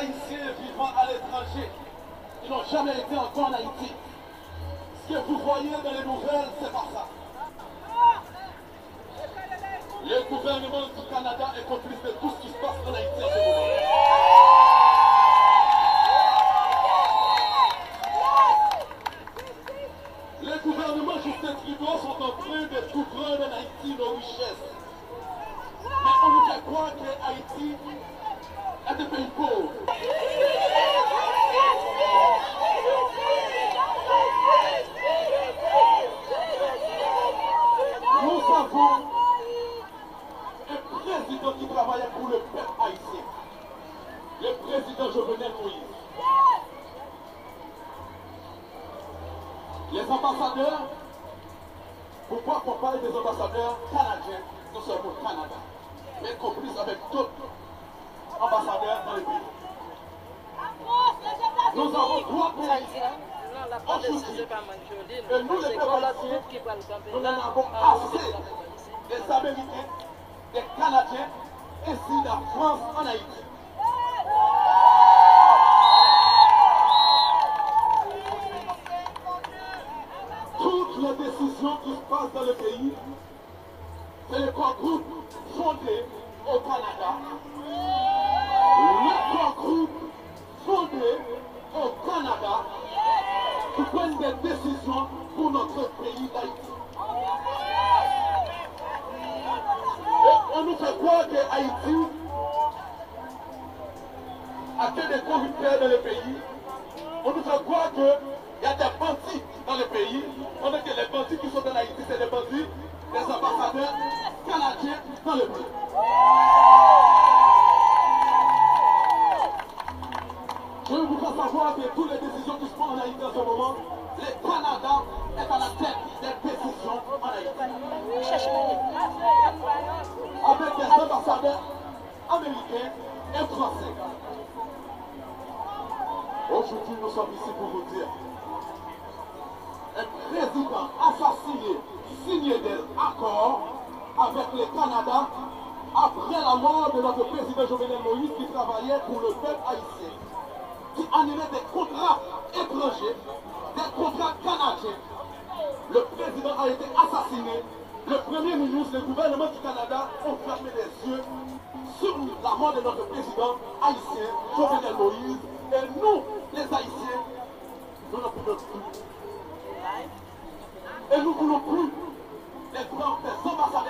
Haïtiens vivant à l'étranger, qui n'ont jamais été encore en Haïti. Ce que vous voyez dans les nouvelles, c'est pas ça. Le gouvernement du Canada est complice de tout ce qui se passe en Haïti en ce moment. Les gouvernements Justin Trudeau sont en train de tout prendre en Haïti nos richesses. Mais on nous fait croire que Haïti est un pays pauvre. Nous avons un président qui travaillait pour le peuple haïtien. Le président Jovenel Moïse. Les ambassadeurs, pourquoi qu'on parle des ambassadeurs canadiens, non seulement au Canada, mais complices avec d'autres ambassadeurs dans le pays. Nous avons trois pays. Aujourd'hui, et nous les peuples, nous en avons assez des Américains, des Canadiens, ainsi de la France en Haïti. Toutes les décisions qui se passent dans le pays, c'est le corps groupe fondé au Canada. Le corps groupe fondé au Canada qui prennent des décisions pour notre pays d'Haïti. Et on nous fait croire que Haïti a que des corrupteurs dans le pays. On nous fait croire qu'il y a des bandits dans le pays. On dit que les bandits qui sont dans Haïti, c'est des bandits, des ambassadeurs canadiens dans le pays. Je vous fais savoir que toutes les décisions qui se prennent en Haïti en ce moment, le Canada est à la tête des décisions en Haïti. Avec des ambassadeurs américains et français. Aujourd'hui, nous sommes ici pour vous dire un président assassiné, signé des accords avec le Canada après la mort de notre président Jovenel Moïse qui travaillait pour le peuple haïtien, qui annulait des contrats étrangers, des contrats canadiens. Le président a été assassiné. Le premier ministre, le gouvernement du Canada ont fermé les yeux sur la mort de notre président haïtien, Jovenel Moïse. Et nous, les Haïtiens, nous ne pouvons plus. Et nous ne voulons plus des ambassadeurs